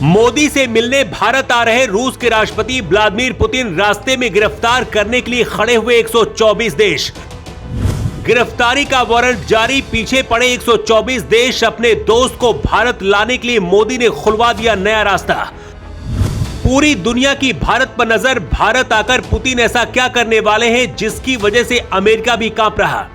मोदी से मिलने भारत आ रहे रूस के राष्ट्रपति व्लादिमीर पुतिन रास्ते में गिरफ्तार करने के लिए खड़े हुए 124 देश। गिरफ्तारी का वारंट जारी, पीछे पड़े 124 देश। अपने दोस्त को भारत लाने के लिए मोदी ने खुलवा दिया नया रास्ता। पूरी दुनिया की भारत पर नजर। भारत आकर पुतिन ऐसा क्या करने वाले हैं जिसकी वजह से अमेरिका भी कांप रहा।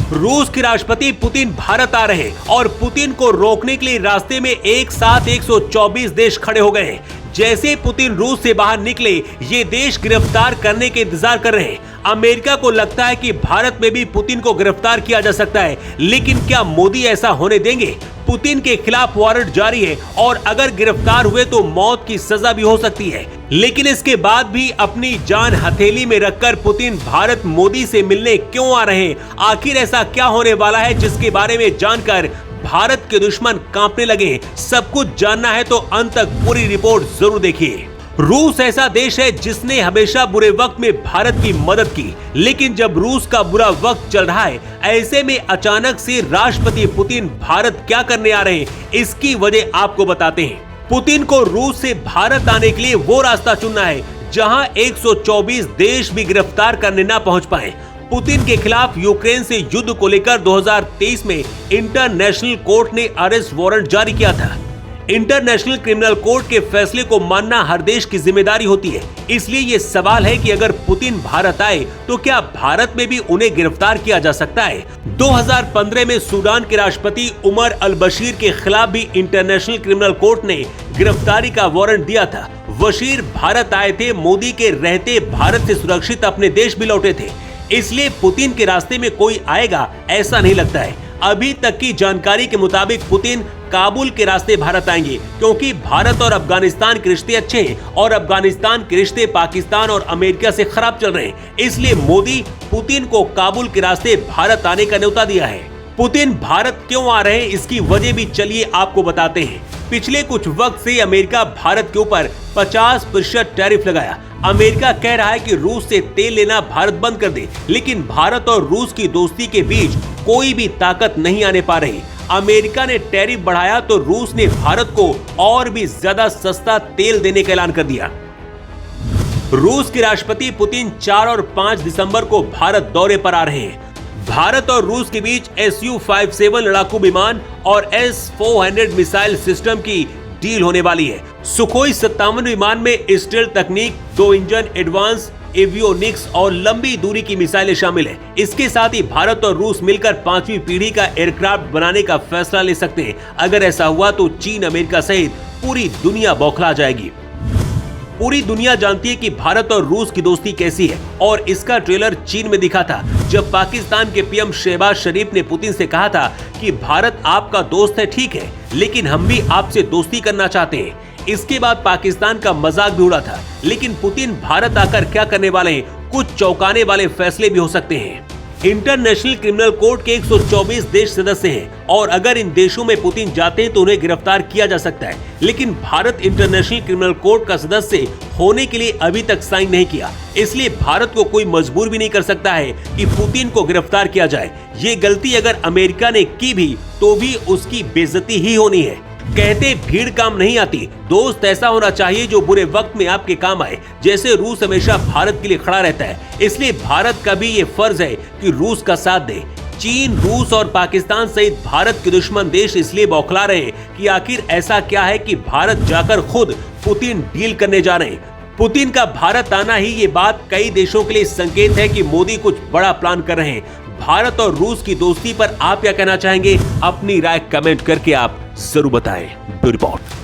रूस के राष्ट्रपति पुतिन भारत आ रहे हैं और पुतिन को रोकने के लिए रास्ते में एक साथ 124 देश खड़े हो गए हैं। जैसे पुतिन रूस से बाहर निकले, ये देश गिरफ्तार करने के इंतजार कर रहे हैं। अमेरिका को लगता है कि भारत में भी पुतिन को गिरफ्तार किया जा सकता है, लेकिन क्या मोदी ऐसा होने देंगे? पुतिन के खिलाफ वारंट जारी है और अगर गिरफ्तार हुए तो मौत की सजा भी हो सकती है। लेकिन इसके बाद भी अपनी जान हथेली में रखकर पुतिन भारत मोदी से मिलने क्यों आ रहे हैं? आखिर ऐसा क्या होने वाला है जिसके बारे में जानकर भारत के दुश्मन कांपने लगे? सब कुछ जानना है तो अंत तक पूरी रिपोर्ट जरूर देखिए। रूस ऐसा देश है जिसने हमेशा बुरे वक्त में भारत की मदद की, लेकिन जब रूस का बुरा वक्त चल रहा है, ऐसे में अचानक से राष्ट्रपति पुतिन भारत क्या करने आ रहे हैं, इसकी वजह आपको बताते हैं। पुतिन को रूस से भारत आने के लिए वो रास्ता चुनना है जहां 124 देश भी गिरफ्तार करने ना पहुंच पाए। पुतिन के खिलाफ यूक्रेन से युद्ध को लेकर 2023 में इंटरनेशनल कोर्ट ने अरेस्ट वारंट जारी किया था। इंटरनेशनल क्रिमिनल कोर्ट के फैसले को मानना हर देश की जिम्मेदारी होती है। इसलिए ये सवाल है कि अगर पुतिन भारत आए तो क्या भारत में भी उन्हें गिरफ्तार किया जा सकता है? 2015 में सूडान के राष्ट्रपति उमर अल बशीर के खिलाफ भी इंटरनेशनल क्रिमिनल कोर्ट ने गिरफ्तारी का वारंट दिया था। बशीर भारत आए थे, मोदी के रहते भारत से सुरक्षित अपने देश भी लौटे थे। इसलिए पुतिन के रास्ते में कोई आएगा ऐसा नहीं लगता है। अभी तक की जानकारी के मुताबिक पुतिन काबुल के रास्ते भारत आएंगे, क्योंकि भारत और अफगानिस्तान के रिश्ते अच्छे हैं और अफगानिस्तान के रिश्ते पाकिस्तान और अमेरिका से खराब चल रहे हैं। इसलिए मोदी पुतिन को काबुल के रास्ते भारत आने का न्योता दिया है। पुतिन भारत क्यों आ रहे हैं, इसकी वजह भी चलिए आपको बताते हैं। पिछले कुछ वक्त से अमेरिका भारत के ऊपर 50% टैरिफ लगाया। अमेरिका कह रहा है कि रूस से तेल लेना भारत बंद कर दे, लेकिन भारत और रूस की दोस्ती के बीच कोई भी ताकत नहीं आने पा रही। अमेरिका ने टैरिफ बढ़ाया तो रूस ने भारत को और भी ज्यादा सस्ता तेल देने का ऐलान कर दिया। रूस के राष्ट्रपति पुतिन 4 और 5 दिसंबर को भारत दौरे पर आ रहे हैं। भारत और रूस के बीच Su-57 लड़ाकू विमान और S-400 मिसाइल सिस्टम की डील होने वाली है। सुखोई 57 विमान में स्टील्थ तकनीक, 2 इंजन, एडवांस एवियोनिक्स और लंबी दूरी की मिसाइलें शामिल हैं। इसके साथ ही भारत और रूस मिलकर 5वीं पीढ़ी का एयरक्राफ्ट बनाने का फैसला ले सकते हैं। अगर ऐसा हुआ तो चीन, अमेरिका सहित पूरी दुनिया बौखला जाएगी। पूरी दुनिया जानती है कि भारत और रूस की दोस्ती कैसी है और इसका ट्रेलर चीन में दिखा था, जब पाकिस्तान के पीएम शहबाज शरीफ ने पुतिन से कहा था कि भारत आपका दोस्त है, ठीक है, लेकिन हम भी आपसे दोस्ती करना चाहते हैं। इसके बाद पाकिस्तान का मजाक भी उड़ा था। लेकिन पुतिन भारत आकर क्या करने वाले हैं, कुछ चौंकाने वाले फैसले भी हो सकते हैं। इंटरनेशनल क्रिमिनल कोर्ट के 124 देश सदस्य हैं और अगर इन देशों में पुतिन जाते हैं तो उन्हें गिरफ्तार किया जा सकता है। लेकिन भारत इंटरनेशनल क्रिमिनल कोर्ट का सदस्य होने के लिए अभी तक साइन नहीं किया, इसलिए भारत को कोई मजबूर भी नहीं कर सकता है कि पुतिन को गिरफ्तार किया जाए। ये गलती अगर अमेरिका ने की भी तो भी उसकी बेइज्जती ही होनी है। कहते भीड़ काम नहीं आती, दोस्त ऐसा होना चाहिए जो बुरे वक्त में आपके काम आए। जैसे रूस हमेशा भारत के लिए खड़ा रहता है, इसलिए भारत का भी ये फर्ज है कि रूस का साथ दे। चीन, रूस और पाकिस्तान सहित भारत के दुश्मन देश इसलिए बौखला रहे हैं कि आखिर ऐसा क्या है कि भारत जाकर खुद पुतिन डील करने जा रहे हैं। पुतिन का भारत आना ही ये बात कई देशों के लिए संकेत है कि मोदी कुछ बड़ा प्लान कर रहे हैं। भारत और रूस की दोस्ती पर आप क्या कहना चाहेंगे? अपनी राय कमेंट करके आप जरूर बताएं। Bureau report.